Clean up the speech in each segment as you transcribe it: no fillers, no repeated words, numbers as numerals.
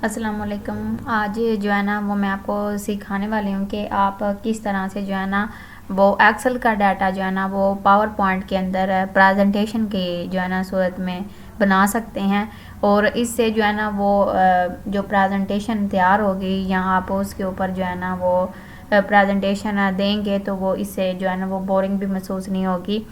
अस्सलाम वालेकुम। आज जो है ना वो मैं आपको सिखाने वाली हूँ कि आप किस तरह से जो है ना वो एक्सेल का डाटा जो है ना वो पावर पॉइंट के अंदर प्रेजेंटेशन की जो है ना सूरत में बना सकते हैं। और इससे जो है ना वो जो प्रेजेंटेशन तैयार होगी यहाँ आप उसके ऊपर जो है ना वो प्रेजेंटेशन देंगे तो वो इससे जो है ना वो बोरिंग भी महसूस नहीं होगी।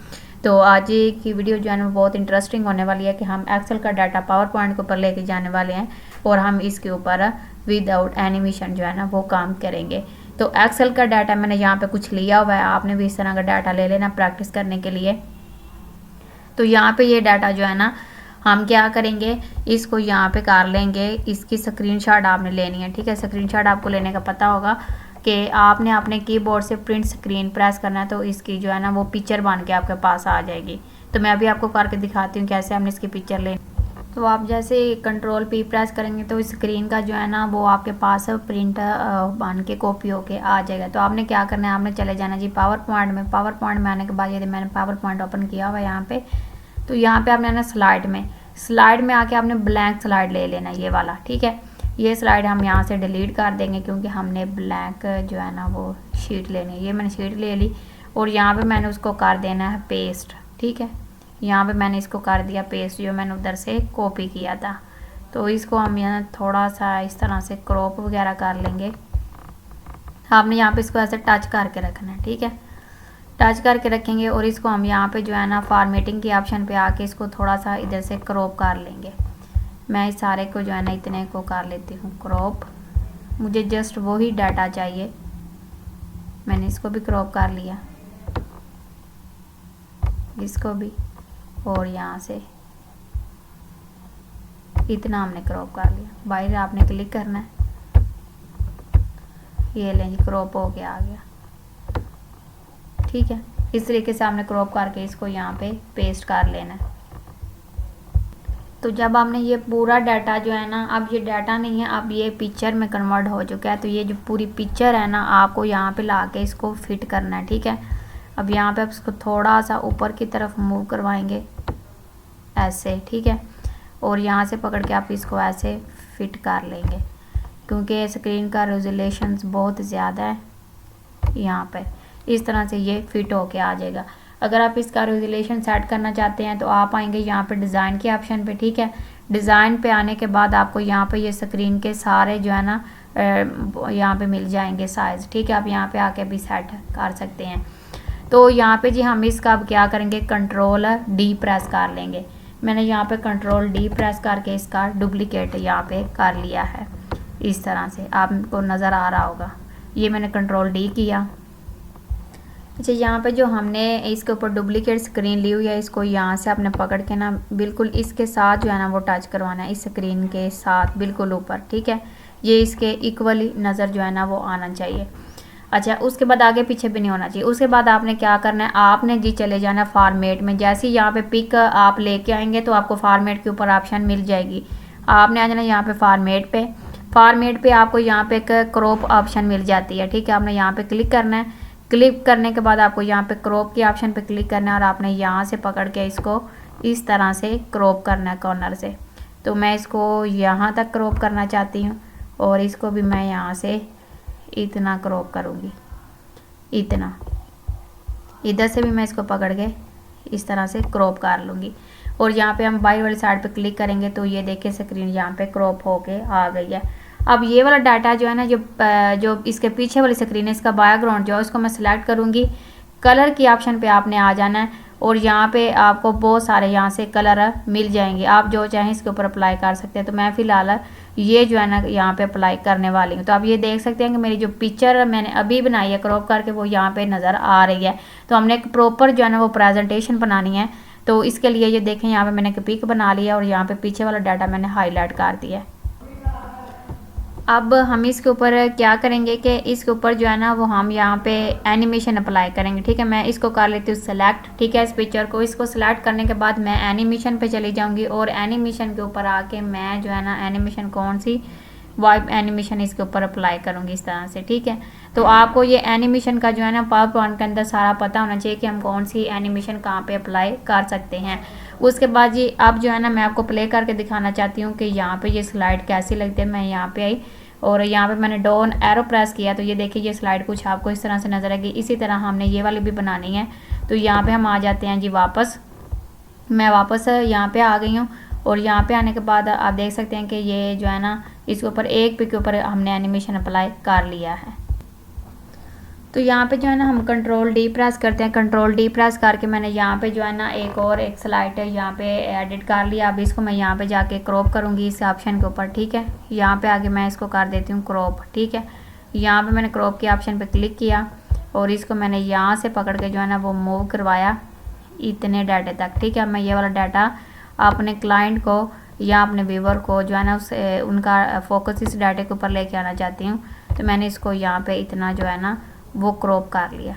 तो आज की वीडियो जो है ना बहुत इंटरेस्टिंग होने वाली है कि हम एक्सेल का डाटा पावर पॉइंट के ऊपर लेके जाने वाले हैं और हम इसके ऊपर विदाउट एनिमेशन जो है ना वो काम करेंगे। तो एक्सेल का डाटा मैंने यहाँ पे कुछ लिया हुआ है, आपने भी इस तरह का डाटा ले लेना प्रैक्टिस करने के लिए। तो यहाँ पे ये डाटा जो है ना हम क्या करेंगे, इसको यहाँ पे कर लेंगे। इसकी स्क्रीनशॉट आपने लेनी है, ठीक है। स्क्रीनशॉट आपको लेने का पता होगा कि आपने अपने कीबोर्ड से प्रिंट स्क्रीन प्रेस करना है तो इसकी जो है ना वो पिक्चर बन के आपके पास आ जाएगी। तो मैं अभी आपको करके दिखाती हूँ कैसे हमने इसकी पिक्चर लेनी। तो आप जैसे कंट्रोल पी प्रेस करेंगे तो स्क्रीन का जो है ना वो आपके पास प्रिंट बन के कॉपी होके आ जाएगा। तो आपने क्या करना है, आपने चले जाना जी पावर पॉइंट में। पावर पॉइंट में आने के बाद ये मैंने पावर पॉइंट ओपन किया हुआ है यहाँ पे। तो यहाँ पे आपने आना स्लाइड में आके आपने ब्लैंक स्लाइड ले लेना ये वाला, ठीक है। ये स्लाइड हम यहाँ से डिलीट कर देंगे क्योंकि हमने ब्लैंक जो है ना वो शीट लेनी है। ये मैंने शीट ले ली और यहाँ पे मैंने उसको कर देना है पेस्ट, ठीक है। यहाँ पे मैंने इसको कर दिया पेस्ट जो मैंने उधर से कॉपी किया था। तो इसको हम यहाँ थोड़ा सा इस तरह से क्रॉप वगैरह कर लेंगे। आपने यहाँ पे इसको ऐसे टच करके रखना है, ठीक है। टच करके रखेंगे और इसको हम यहाँ पे जो है ना फॉर्मेटिंग के ऑप्शन पे आके इसको थोड़ा सा इधर से क्रॉप कर लेंगे। मैं इस सारे को जो है ना इतने को कर लेती हूँ क्रॉप। मुझे जस्ट वही डाटा चाहिए, मैंने इसको भी क्रॉप कर लिया, इसको भी, और यहाँ से इतना हमने क्रॉप कर लिया। बाहर आपने क्लिक करना है, ये लें जी क्रॉप हो के आ गया, ठीक है। इस तरीके से हमने क्रॉप करके इसको यहाँ पे पेस्ट कर लेना है। तो जब हमने ये पूरा डाटा जो है ना, अब ये डाटा नहीं है, अब ये पिक्चर में कन्वर्ट हो चुका है। तो ये जो पूरी पिक्चर है ना आपको यहाँ पे ला के इसको फिट करना है, ठीक है। अब यहाँ पे आप इसको थोड़ा सा ऊपर की तरफ मूव करवाएंगे ऐसे, ठीक है। और यहाँ से पकड़ के आप इसको ऐसे फिट कर लेंगे क्योंकि स्क्रीन का रेजोल्यूशन बहुत ज़्यादा है। यहाँ पे इस तरह से ये फिट होके आ जाएगा। अगर आप इसका रेजोल्यूशन सेट करना चाहते हैं तो आप आएंगे यहाँ पे डिज़ाइन के ऑप्शन पे, ठीक है। डिज़ाइन पे आने के बाद आपको यहाँ पे ये स्क्रीन के सारे जो है ना यहाँ पे मिल जाएंगे साइज़, ठीक है। आप यहाँ पे आके भी सेट कर सकते हैं। तो यहाँ पे जी हम इसका अब क्या करेंगे, कंट्रोल डी प्रेस कर लेंगे। मैंने यहाँ पे कंट्रोल डी प्रेस करके इसका डुप्लीकेट यहाँ पे कर लिया है। इस तरह से आपको नज़र आ रहा होगा, ये मैंने कंट्रोल डी किया। अच्छा, यहाँ पे जो हमने इसके ऊपर डुप्लीकेट स्क्रीन ली हुई है, इसको यहाँ से आपने पकड़ के ना बिल्कुल इसके साथ जो है ना वो टच करवाना है, इस स्क्रीन के साथ बिल्कुल ऊपर, ठीक है। ये इसके इक्वली नज़र जो है ना वो आना चाहिए। अच्छा, उसके बाद आगे पीछे भी नहीं होना चाहिए। उसके बाद आपने क्या करना है, आपने जी चले जाना फॉर्मेट में। जैसे ही यहाँ पे पिक आप लेके आएंगे तो आपको फॉर्मेट के ऊपर ऑप्शन मिल जाएगी। आपने आ जाना यहाँ पे फॉर्मेट पे आपको यहाँ पे एक क्रॉप ऑप्शन मिल जाती है, ठीक है। आपने यहाँ पे क्लिक करना है। क्लिक करने के बाद आपको यहाँ पे क्रॉप के ऑप्शन पे क्लिक करना है और आपने यहाँ से पकड़ के इसको इस तरह से क्रॉप करना है कॉर्नर से। तो मैं इसको यहाँ तक क्रॉप करना चाहती हूँ और इसको भी मैं यहाँ से इतना क्रॉप करूँगी, इतना। इधर से भी मैं इसको पकड़ के इस तरह से क्रॉप कर लूँगी और यहाँ पे हम बाई वाली साइड पे क्लिक करेंगे तो ये देखिए स्क्रीन यहाँ पे क्रॉप होके आ गई है। अब ये वाला डाटा जो है ना जो इसके पीछे वाली स्क्रीन है, इसका बैकग्राउंड जो है उसको मैं सिलेक्ट करूँगी। कलर की ऑप्शन पे आपने आ जाना है और यहाँ पे आपको बहुत सारे यहाँ से कलर मिल जाएंगे, आप जो चाहें इसके ऊपर अप्लाई कर सकते हैं। तो मैं फ़िलहाल ये जो है ना यहाँ पे अप्लाई करने वाली हूँ। तो आप ये देख सकते हैं कि मेरी जो पिक्चर मैंने अभी बनाई है क्रॉप करके वो यहाँ पे नज़र आ रही है। तो हमने एक प्रॉपर जो है ना वो प्रेजेंटेशन बनानी है। तो इसके लिए ये देखें यहाँ पे मैंने एक पिक बना लिया और यहाँ पे पीछे वाला डाटा मैंने हाईलाइट कर दिया है। अब हम इसके ऊपर क्या करेंगे कि इसके ऊपर जो है ना वो हम यहाँ पे एनिमेशन अप्लाई करेंगे, ठीक है। मैं इसको कर लेती हूँ सेलेक्ट, ठीक है। इस पिक्चर को इसको सेलेक्ट करने के बाद मैं एनिमेशन पे चली जाऊँगी और एनिमेशन के ऊपर आके मैं जो है ना एनिमेशन कौन सी वाइब एनिमेशन इसके ऊपर अप्लाई करूँगी इस तरह से, ठीक है। तो आपको ये एनिमेशन का जो है ना पावर पॉइंट के अंदर सारा पता होना चाहिए कि हम कौन सी एनिमेशन कहाँ पे अप्लाई कर सकते हैं। उसके बाद जी अब जो है ना मैं आपको प्ले करके दिखाना चाहती हूँ कि यहाँ पे ये स्लाइड कैसी लगती है। मैं यहाँ पे आई और यहाँ पे मैंने डाउन एरो प्रेस किया तो ये देखिए ये स्लाइड कुछ आपको इस तरह से नज़र आएगी। इसी तरह हमने ये वाली भी बनानी है। तो यहाँ पे हम आ जाते हैं जी वापस। मैं वापस यहाँ पे आ गई हूँ और यहाँ पे आने के बाद आप देख सकते हैं कि ये जो है ना इसके ऊपर एक पिक के ऊपर हमने एनिमेशन अप्लाई कर लिया है। तो यहाँ पे जो है ना हम कंट्रोल डी प्रेस करते हैं। कंट्रोल डी प्रेस करके मैंने यहाँ पे जो है ना एक स्लाइड है यहाँ पे एडिट कर लिया। अब इसको मैं यहाँ पे जाके क्रॉप करूँगी इस ऑप्शन के ऊपर, ठीक है। यहाँ पे आके मैं इसको कर देती हूँ क्रॉप, ठीक है। यहाँ पे मैंने क्रॉप के ऑप्शन पे क्लिक किया और इसको मैंने यहाँ से पकड़ के जो है ना वो मूव करवाया इतने डाटे तक, ठीक है। मैं ये वाला डाटा अपने क्लाइंट को या अपने व्यूवर को जो है ना उस उनका फोकस इस डाटे के ऊपर लेके आना चाहती हूँ। तो मैंने इसको यहाँ पे इतना जो है ना वो क्रॉप कर लिया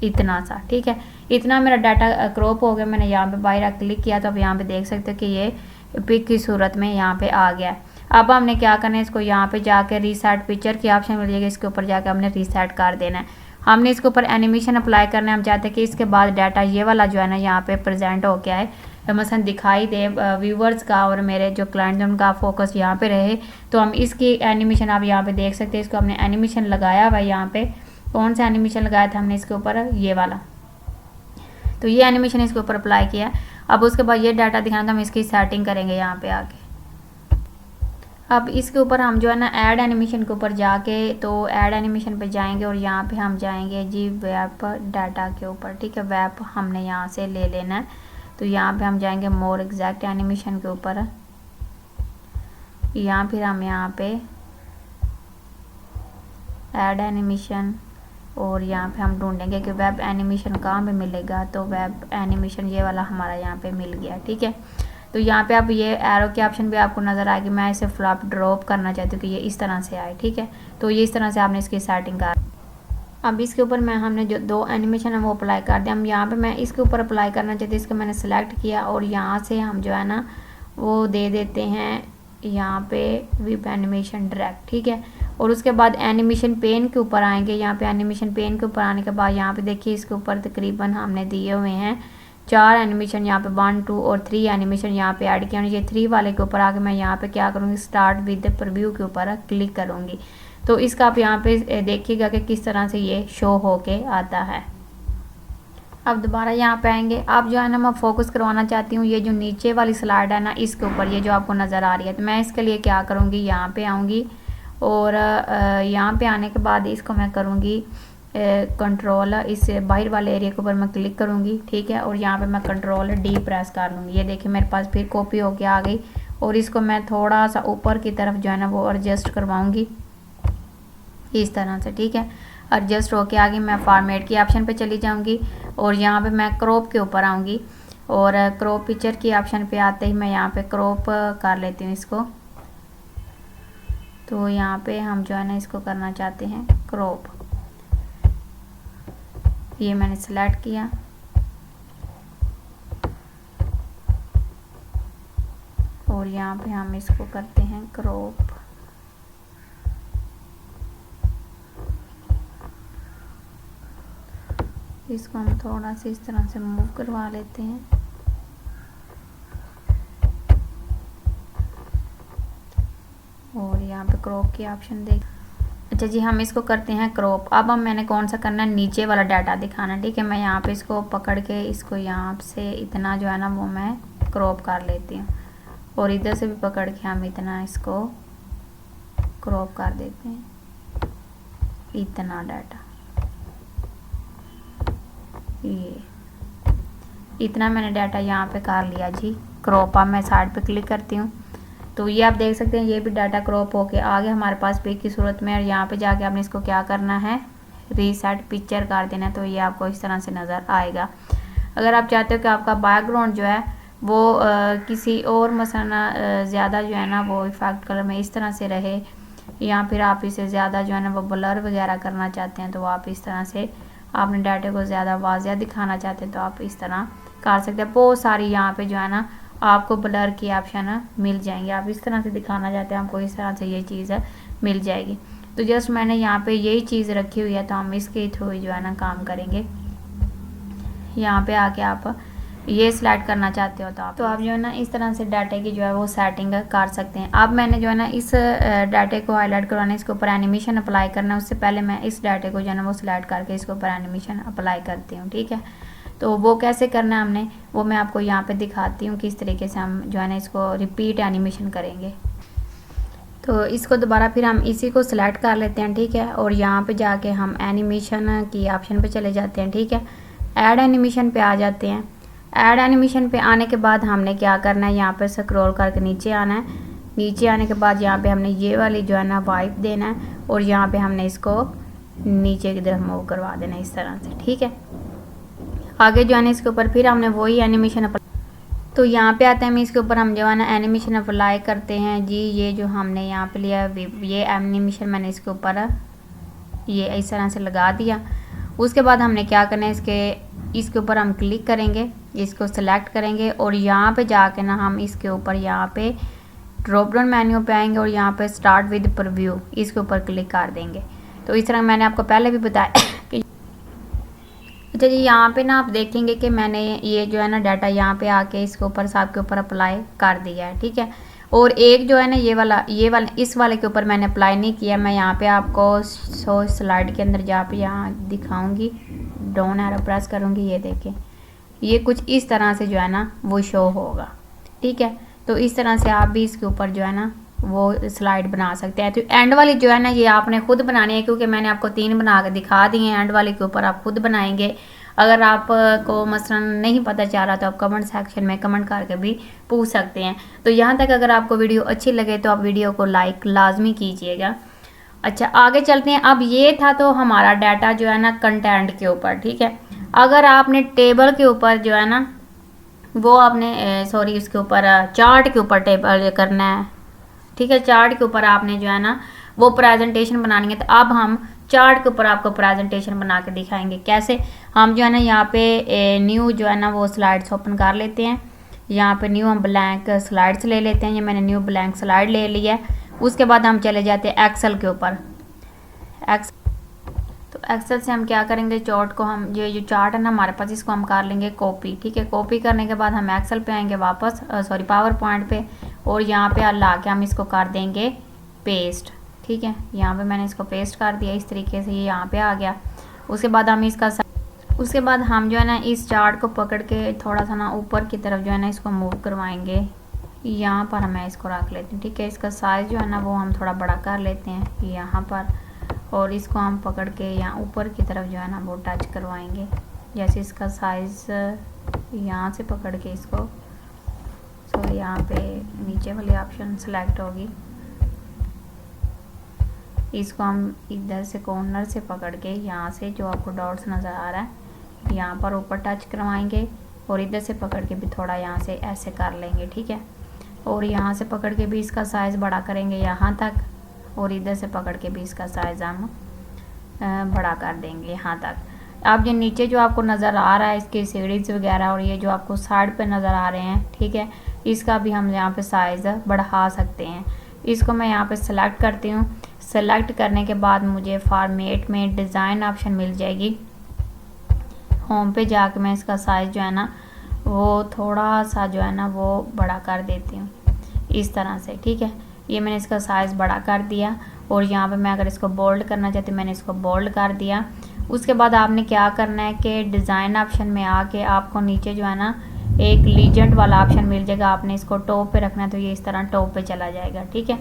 इतना सा, ठीक है। इतना मेरा डाटा क्रॉप हो गया। मैंने यहाँ पे बाहर क्लिक किया तो अब यहाँ पे देख सकते हो कि ये पिक की सूरत में यहाँ पे आ गया है। अब हमने क्या करना है, इसको यहाँ पे जाके रीसेट पिक्चर की ऑप्शन मिल जाएगी, इसके ऊपर जाके हमने रीसेट कर देना है। हमने इसके ऊपर एनिमेशन अप्लाई करना है। हम चाहते हैं कि इसके बाद डाटा ये वाला जो है ना यहाँ पे प्रेजेंट हो गया है, मसलन दिखाई दे व्यूवर्स का और मेरे जो क्लाइंट हैं उनका फोकस यहाँ पे रहे। तो हम इसकी एनिमेशन आप यहाँ पे देख सकते हैं। इसको हमने एनिमेशन लगाया हुआ है। यहाँ पे कौन सा एनिमेशन लगाया था हमने इसके ऊपर, ये वाला। तो ये एनिमेशन इसके ऊपर अप्लाई किया। अब उसके बाद ये डाटा दिखाना था, हम इसकी सेटिंग करेंगे यहाँ पे आके। अब इसके ऊपर हम जो है ना ऐड एनिमेशन के ऊपर जाके तो ऐड एनिमेशन पे जाएंगे और यहाँ पे हम जाएंगे जी वेब डाटा के ऊपर, ठीक है। वेब हमने यहाँ से ले लेना है। तो यहाँ पे हम जाएंगे मोर एग्जैक्ट एनिमेशन के ऊपर। यहाँ फिर हम यहाँ पे ऐड एनिमेशन और यहाँ पे हम ढूंढेंगे कि वेब एनिमेशन कहाँ पे मिलेगा। तो वेब एनिमेशन ये वाला हमारा यहाँ पे मिल गया, ठीक है। तो यहाँ पे अब ये एरो के ऑप्शन भी आपको नज़र आएगी। मैं इसे फ्लॉप ड्रॉप करना चाहती हूँ कि ये इस तरह से आए, ठीक है। तो ये इस तरह से आपने इसकी सेटिंग कर। अब इसके ऊपर हमने जो दो एनिमेशन है वो अप्लाई कर दिया। हम यहाँ पे मैं इसके ऊपर अप्लाई करना चाहती हूँ, इसको मैंने सेलेक्ट किया और यहाँ से हम जो है ना वो दे देते हैं यहाँ पे वेब एनिमेशन डायरेक्ट, ठीक है। और उसके बाद एनिमेशन पेन के ऊपर आएंगे। यहाँ पे एनिमेशन पेन के ऊपर आने के बाद यहाँ पे देखिए इसके ऊपर तकरीबन हमने दिए हुए हैं 4 एनिमेशन। यहाँ पे 1, 2 और 3 एनिमेशन यहाँ पे ऐड किया। ये 3 वाले के ऊपर आके मैं यहाँ पे क्या करूँगी, स्टार्ट विद प्रीव्यू के ऊपर क्लिक करूँगी। तो इसका आप यहाँ पे देखिएगा कि किस तरह से ये शो होके आता है। अब दोबारा यहाँ पे आएंगे। अब जो है ना मैं फोकस करवाना चाहती हूँ ये जो नीचे वाली स्लाइड है ना इसके ऊपर, ये जो आपको नज़र आ रही है। तो मैं इसके लिए क्या करूँगी, यहाँ पे आऊँगी और यहाँ पे आने के बाद इसको मैं करूँगी कंट्रोल, इस बाहर वाले एरिया के ऊपर मैं क्लिक करूँगी, ठीक है। और यहाँ पे मैं कंट्रोल डी प्रेस कर लूँगी। ये देखिए मेरे पास फिर कॉपी होके आ गई और इसको मैं थोड़ा सा ऊपर की तरफ जो है ना वो एडजस्ट करवाऊँगी इस तरह से, ठीक है। एडजस्ट होके आगे मैं फॉर्मेट की ऑप्शन पे चली जाऊँगी और यहाँ पे मैं क्रॉप के ऊपर आऊँगी और क्रॉप पिक्चर की ऑप्शन पे आते ही मैं यहाँ पे क्रॉप कर लेती हूँ इसको। तो यहाँ पे हम जो है ना इसको करना चाहते हैं क्रॉप। ये मैंने सेलेक्ट किया और यहाँ पे हम इसको करते हैं क्रॉप। इसको हम थोड़ा सा इस तरह से मूव करवा लेते हैं। और यहाँ पे क्रॉप की ऑप्शन देख। अच्छा जी हम इसको करते हैं क्रॉप। अब मैंने कौन सा करना है, नीचे वाला डाटा दिखाना, ठीक है। मैं यहाँ पे इसको पकड़ के इसको यहाँ से इतना जो है ना वो मैं क्रॉप कर लेती हूँ और इधर से भी पकड़ के हम इतना इसको क्रॉप कर देते हैं, इतना डाटा। ये इतना मैंने डाटा यहाँ पे कर लिया जी क्रॉप। अब मैं साइड पे क्लिक करती हूँ तो ये आप देख सकते हैं ये भी डाटा क्रॉप होके आगे हमारे पास पिक की सूरत में। और यहाँ पे जाके आपने इसको क्या करना है, रीसेट पिक्चर कर देना है। तो ये आपको इस तरह से नज़र आएगा। अगर आप चाहते हो कि आपका बैकग्राउंड जो है वो किसी और मसलन ज़्यादा जो है ना वो इफेक्ट कलर में इस तरह से रहे, या फिर आप इसे ज़्यादा जो है ना वो ब्लर वगैरह करना चाहते हैं, तो आप इस तरह से आपने डाटे को ज़्यादा वाज़िया दिखाना चाहते हैं तो आप इस तरह कर सकते हैं। बहुत सारी यहाँ पे जो है ना आपको ब्लर की ऑप्शन मिल जाएंगे। आप इस तरह से दिखाना चाहते हैं आपको इस तरह से ये चीज़ मिल जाएगी। तो जस्ट मैंने यहाँ पे यही चीज़ रखी हुई है तो हम इसके थ्रू जो है ना काम करेंगे। यहाँ पे आके आप ये सिलेक्ट करना चाहते हो तो आप जो है ना इस तरह से डाटे की जो है वो सेटिंग कर सकते हैं। अब मैंने जो है ना इस डाटे को हाईलाइट करवाना है, इसके ऊपर एनिमेशन अप्लाई करना है। उससे पहले मैं इस डाटे को जो है ना वो सिलेक्ट करके इसके ऊपर एनिमेशन अप्लाई करती हूँ, ठीक है। तो वो कैसे करना है हमने, वो मैं आपको यहाँ पे दिखाती हूँ किस तरीके से हम जो है ना इसको रिपीट एनिमेशन करेंगे। तो इसको दोबारा फिर हम इसी को सिलेक्ट कर लेते हैं, ठीक है। और यहाँ पे जाके हम एनिमेशन की ऑप्शन पे चले जाते हैं, ठीक है। ऐड एनिमेशन पे आ जाते हैं। ऐड एनिमेशन पे आने के बाद हमने क्या करना है, यहाँ पे स्क्रॉल करके नीचे आना है। नीचे आने के बाद यहाँ पे हमने ये वाली जो है ना वाइप देना है और यहाँ पे हमने इसको नीचे की तरफ मूव करवा देना है इस तरह से, ठीक है। आगे जो है ना इसके ऊपर फिर हमने वही एनिमेशन तो यहाँ पे आते हैं, हम इसके ऊपर हम जो है ना एनिमेशन अप्लाई करते हैं जी। ये जो हमने यहाँ पे लिया ये एनिमेशन मैंने इसके ऊपर ये इस तरह से लगा दिया। उसके बाद हमने क्या करना है, इसके ऊपर हम क्लिक करेंगे, इसको सेलेक्ट करेंगे और यहाँ पे जाके ना हम इसके ऊपर यहाँ पे ड्रॉप डाउन मेन्यू पे आएंगे और यहाँ पे स्टार्ट विद प्रीव्यू इसके ऊपर क्लिक कर देंगे। तो इस तरह मैंने आपको पहले भी बताया कि अच्छा जी, यहाँ पे ना आप देखेंगे कि मैंने ये जो है ना डाटा यहाँ पे आके इसके ऊपर साहब के ऊपर अप्लाई कर दिया है, ठीक है। और एक जो है ना ये वाला इस वाले के ऊपर मैंने अप्लाई नहीं किया। मैं यहाँ पे आपको शो स्लाइड के अंदर जहाँ पे यहाँ दिखाऊंगी, डाउन एरो प्रेस करूँगी, ये देखें ये कुछ इस तरह से जो है ना वो शो होगा, ठीक है। तो इस तरह से आप भी इसके ऊपर जो है ना वो स्लाइड बना सकते हैं। तो एंड वाली जो है ना ये आपने खुद बनानी है, क्योंकि मैंने आपको 3 बना के दिखा दिए हैं। एंड वाले के ऊपर आप खुद बनाएंगे। अगर आपको मसलन नहीं पता चल रहा तो आप कमेंट सेक्शन में कमेंट करके भी पूछ सकते हैं। तो यहाँ तक अगर आपको वीडियो अच्छी लगे तो आप वीडियो को लाइक लाजमी कीजिएगा। अच्छा, आगे चलते हैं। अब ये था तो हमारा डाटा जो है ना कंटेंट के ऊपर, ठीक है। अगर आपने टेबल के ऊपर जो है ना वो आपने सॉरी इसके ऊपर चार्ट के ऊपर टेबल करना है, ठीक है। चार्ट के ऊपर आपने जो है ना वो प्रेजेंटेशन बनानी है। तो अब हम चार्ट के ऊपर आपको प्रेजेंटेशन बना के दिखाएंगे कैसे। हम जो है ना यहाँ पे न्यू जो है ना वो स्लाइड्स ओपन कर लेते हैं। यहाँ पे न्यू हम ब्लैंक स्लाइड्स ले लेते हैं। ये मैंने न्यू ब्लैंक स्लाइड ले लिया है। उसके बाद हम चले जाते हैं एक्सेल के ऊपर। तो एक्सेल से हम क्या करेंगे, चार्ट को हम ये जो चार्ट है ना हमारे पास, इसको हम कर लेंगे कॉपी, ठीक है। कॉपी करने के बाद हम एक्सेल पे आएंगे वापस, सॉरी पावर पॉइंट पे, और यहाँ पे ला के हम इसको कर देंगे पेस्ट, ठीक है। यहाँ पे मैंने इसको पेस्ट कर दिया इस तरीके से, ये यहाँ पे आ गया। उसके बाद हम जो है ना इस चार्ट को पकड़ के थोड़ा सा ना ऊपर की तरफ जो है ना इसको मूव करवाएंगे। यहाँ पर मैं इसको रख लेती हूँ, ठीक है। इसका साइज़ जो है ना वो हम थोड़ा बड़ा कर लेते हैं यहाँ पर, और इसको हम पकड़ के यहाँ ऊपर की तरफ जो है ना वो टच करवाएंगे। जैसे इसका साइज़ यहाँ से पकड़ के इसको, सो यहाँ पे नीचे वाली ऑप्शन सेलेक्ट होगी, इसको हम इधर से कॉर्नर से पकड़ के यहाँ से जो आपको डॉट्स नज़र आ रहा है यहाँ पर ऊपर टच करवाएंगे, और इधर से पकड़ के भी थोड़ा यहाँ से ऐसे कर लेंगे, ठीक है। और यहाँ से पकड़ के भी इसका साइज़ बड़ा करेंगे यहाँ तक, और इधर से पकड़ के भी इसका साइज़ हम बड़ा कर देंगे यहाँ तक। अब ये नीचे जो आपको नज़र आ रहा है इसके सीरीज वगैरह, और ये जो आपको साइड पे नज़र आ रहे हैं, ठीक है, इसका भी हम यहाँ पे साइज़ बढ़ा सकते हैं। इसको मैं यहाँ पे सेलेक्ट करती हूँ। सेलेक्ट करने के बाद मुझे फॉर्मेट में डिज़ाइन ऑप्शन मिल जाएगी। होम पे जाके मैं इसका साइज़ जो है ना वो थोड़ा सा जो है ना वो बड़ा कर देती हूँ इस तरह से, ठीक है। ये मैंने इसका साइज़ बड़ा कर दिया, और यहाँ पे मैं अगर इसको बोल्ड करना चाहती हूँ मैंने इसको बोल्ड कर दिया। उसके बाद आपने क्या करना है कि डिज़ाइन ऑप्शन में आके आपको नीचे जो है ना एक लीजेंड वाला ऑप्शन मिल जाएगा, आपने इसको टॉप पे रखना है, तो ये इस तरह टॉप पे चला जाएगा, ठीक है।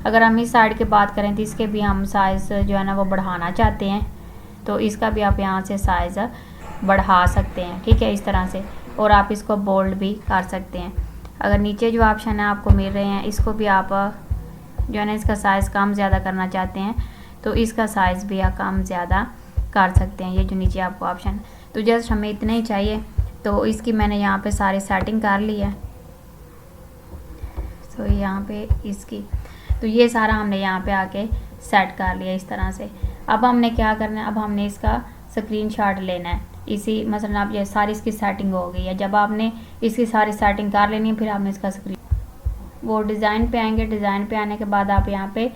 अगर हम इस साइड की बात करें तो इसके भी हम साइज़ जो है ना वो बढ़ाना चाहते हैं, तो इसका भी आप यहाँ से साइज़ बढ़ा सकते हैं, ठीक है, इस तरह से। और आप इसको बोल्ड भी कर सकते हैं। अगर नीचे जो ऑप्शन है आपको मिल रहे हैं, इसको भी आप जो है ना इसका साइज़ कम ज़्यादा करना चाहते हैं तो इसका साइज़ भी आप कम ज़्यादा कर सकते हैं, ये जो नीचे आपको ऑप्शन। तो जस्ट हमें इतना ही चाहिए, तो इसकी मैंने यहाँ पे सारी सेटिंग कर ली है। तो यहाँ पे इसकी तो ये सारा हमने यहाँ पे आके सेट कर लिया इस तरह से। अब हमने क्या करना है, अब हमने इसका स्क्रीनशॉट लेना है। इसी मसलन आप ये सारी इसकी सेटिंग हो गई है। जब आपने इसकी सारी सेटिंग कर लेनी है, फिर आपने इसका वो डिज़ाइन पे आएंगे। डिज़ाइन पे आने के बाद आप यहाँ पे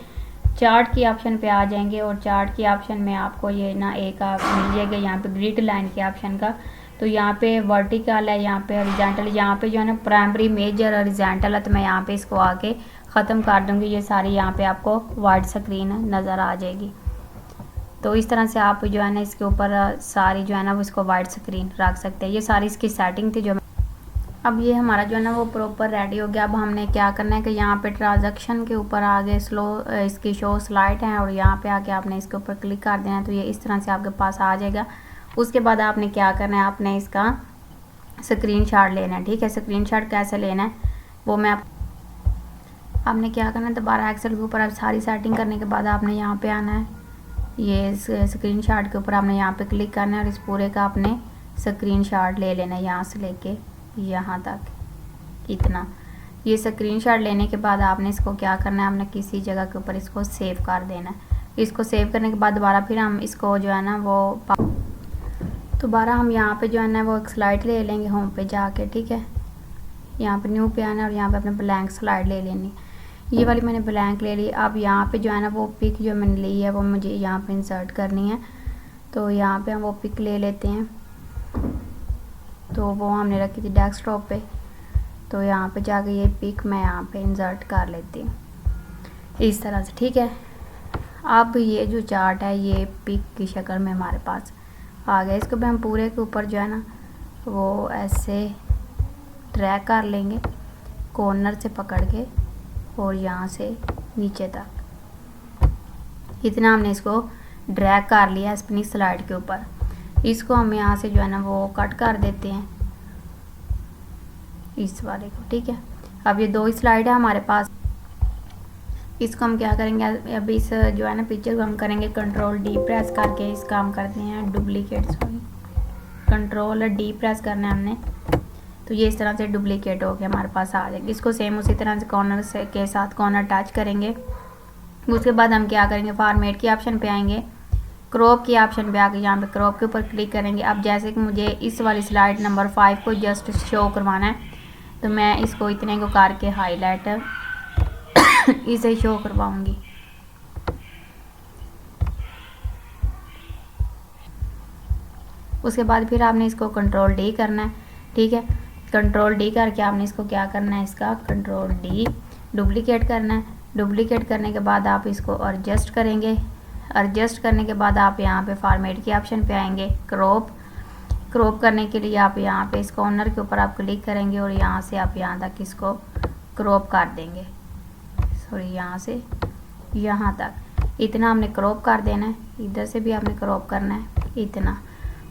चार्ट की ऑप्शन पे आ जाएंगे, और चार्ट की ऑप्शन में आपको ये ना एक मिल जाएगा यहाँ पे ग्रिड लाइन के ऑप्शन का। तो यहाँ पे वर्टिकल है, यहाँ पे हॉरिजॉन्टल, यहाँ पे जो है ना प्राइमरी मेजर हॉरिजॉन्टल है, तो मैं यहाँ पे इसको आके ख़त्म कर दूँगी। ये सारी यहाँ पे आपको वाइट स्क्रीन नज़र आ जाएगी। तो इस तरह से आप जो है ना इसके ऊपर सारी जो है ना वो इसको वाइट स्क्रीन रख सकते हैं। ये सारी इसकी सेटिंग थी जो अब ये हमारा जो है ना वो प्रॉपर रेडी हो गया। अब हमने क्या करना है कि यहाँ पे ट्रांजैक्शन के ऊपर आगे स्लो इसकी शो स्लाइड है और यहाँ पे आके आपने इसके ऊपर क्लिक कर देना है, तो ये इस तरह से आपके पास आ जाएगा। उसके बाद आपने क्या करना है, आपने इसका स्क्रीनशॉट लेना है। ठीक है, स्क्रीनशॉट कैसे लेना है वो मैं आपने क्या करना है, दोबारा एक्सेल के ऊपर आप सारी सेटिंग करने के बाद आपने यहाँ पे आना है, ये स्क्रीनशॉट के ऊपर आपने यहाँ पे क्लिक करना है और इस पूरे का आपने स्क्रीनशॉट ले लेना है, यहाँ से लेके यहाँ तक इतना। ये स्क्रीनशॉट लेने के बाद आपने इसको क्या करना है, आपने किसी जगह के ऊपर इसको सेव कर देना है। इसको सेव करने के बाद दोबारा फिर हम इसको जो है ना वो दोबारा हम यहाँ पे जो है ना वो एक स्लाइड ले लेंगे होम पे जाके। ठीक है, यहाँ पे न्यू पे आना और यहाँ पे अपने ब्लैंक स्लाइड ले लेनी। ये वाली मैंने ब्लैंक ले ली। अब यहाँ पे जो है ना वो पिक जो मैंने ली है वो मुझे यहाँ पे इंसर्ट करनी है, तो यहाँ पे हम वो पिक ले लेते हैं। तो वो हमने रखी थी डेस्कटॉप पे, तो यहाँ पे जाके ये पिक मैं यहाँ पे इंसर्ट कर लेती हूँ इस तरह से। ठीक है, अब ये जो चार्ट है ये पिक की शक्ल में हमारे पास आ गया। इसको भी हम पूरे के ऊपर जो है ना वो ऐसे ड्रैग कर लेंगे कॉर्नर से पकड़ के और यहाँ से नीचे तक इतना हमने इसको ड्रैग कर लिया अपनी स्लाइड के ऊपर। इसको हम यहाँ से जो है ना वो कट कर देते हैं इस वाले को। ठीक है, अब ये दो ही स्लाइड है हमारे पास। इसको हम क्या करेंगे, अब इस जो है ना पिक्चर को हम करेंगे कंट्रोल डी प्रेस करके इसका हम करते हैं duplicate. Sorry, control D press करना है हमने, तो ये इस तरह से डुप्लीकेट हो के हमारे पास आ जाएगी। इसको सेम उसी तरह से कॉर्नर से के साथ कॉर्नर टच करेंगे। उसके बाद हम क्या करेंगे, फॉर्मेट के ऑप्शन पे आएंगे, क्रॉप की ऑप्शन पे आके यहाँ पे क्रॉप के ऊपर क्लिक करेंगे। अब जैसे कि मुझे इस वाली स्लाइड नंबर 5 को जस्ट शो करवाना है, तो मैं इसको इतने को करके हाईलाइट इसे शो करवाऊंगी। उसके बाद फिर आपने इसको कंट्रोल डी करना है। ठीक है, कंट्रोल डी करके आपने इसको क्या करना है, इसका कंट्रोल डी डुप्लीकेट करना है। डुप्लीकेट करने के बाद आप इसको एडजस्ट करेंगे। एडजस्ट करने के बाद आप यहाँ पे फॉर्मेट के ऑप्शन पे आएंगे, क्रॉप करने के लिए आप यहाँ पे इस कॉर्नर के ऊपर आप क्लिक करेंगे और यहाँ से आप यहाँ तक इसको क्रॉप कर देंगे। सॉरी, यहाँ से यहाँ तक इतना हमने क्रॉप कर देना है। इधर से भी आपने क्रॉप करना है इतना।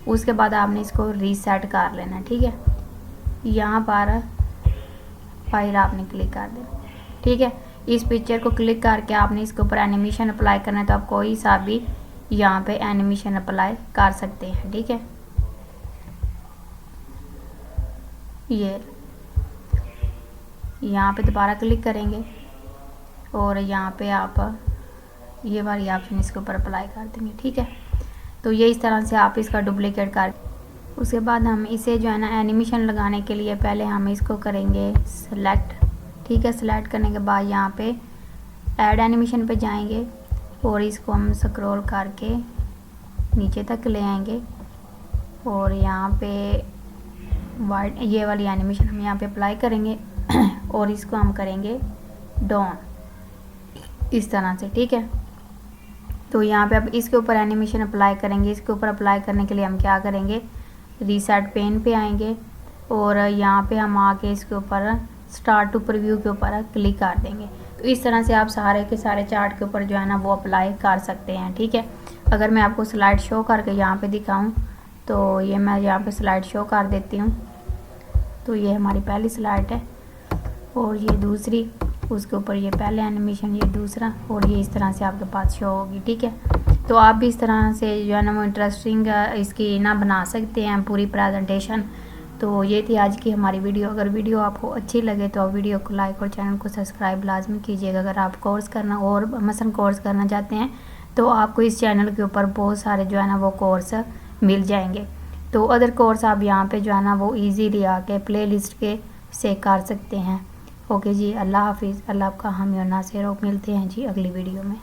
उसके बाद आपने इसको रीसेट कर लेना है। ठीक है, यहाँ पर फाइल आपने क्लिक कर देना। ठीक है, इस पिक्चर को क्लिक करके आपने इसके ऊपर एनिमेशन अप्लाई करना है, तो आप कोई सा भी यहाँ पे एनिमेशन अप्लाई कर सकते हैं। ठीक है, ये यहाँ पे दोबारा क्लिक करेंगे और यहाँ पे आप ये वाली ऑप्शन इसके ऊपर अप्लाई कर देंगे। ठीक है, तो ये इस तरह से आप इसका डुप्लीकेट कर। उसके बाद हम इसे जो है ना एनिमेशन लगाने के लिए पहले हम इसको करेंगे सेलेक्ट। ठीक है, सेलेक्ट करने के बाद यहाँ पे ऐड एनिमेशन पे जाएंगे और इसको हम स्क्रॉल करके नीचे तक ले आएंगे और यहाँ पे वाइट ये वाली एनिमेशन हम यहाँ पे अप्लाई करेंगे और इसको हम करेंगे डाउन इस तरह से। ठीक है, तो यहाँ पे अब इसके ऊपर एनिमेशन अप्लाई करेंगे। इसके ऊपर अप्लाई करने के लिए हम क्या करेंगे, रीसेट पेन पे आएंगे और यहाँ पे हम आके इसके ऊपर स्टार्ट टू प्रीव्यू के ऊपर क्लिक कर देंगे। तो इस तरह से आप सारे के सारे चार्ट के ऊपर जो है ना वो अप्लाई कर सकते हैं। ठीक है, अगर मैं आपको स्लाइड शो करके यहाँ पे दिखाऊं तो ये मैं यहाँ पे स्लाइड शो कर देती हूँ। तो ये हमारी पहली स्लाइड है और ये दूसरी, उसके ऊपर ये पहले एनिमेशन, ये दूसरा, और ये इस तरह से आपके पास शो होगी। ठीक है, तो आप भी इस तरह से जो है ना वो इंटरेस्टिंग इसकी ना बना सकते हैं पूरी प्रेजेंटेशन। तो ये थी आज की हमारी वीडियो। अगर वीडियो आपको अच्छी लगे तो आप वीडियो को लाइक और चैनल को सब्सक्राइब लाजमी कीजिएगा। अगर आप कोर्स करना और मसलन कोर्स करना चाहते हैं तो आपको इस चैनल के ऊपर बहुत सारे जो है ना वो कोर्स मिल जाएंगे। तो अदर कोर्स आप यहाँ पे जो है ना वो इजीली आके प्ले लिस्ट के से कर सकते हैं। ओके जी, अल्लाह हाफिज़। अल्लाह आपका हामी और नासिर। मिलते हैं जी अगली वीडियो में।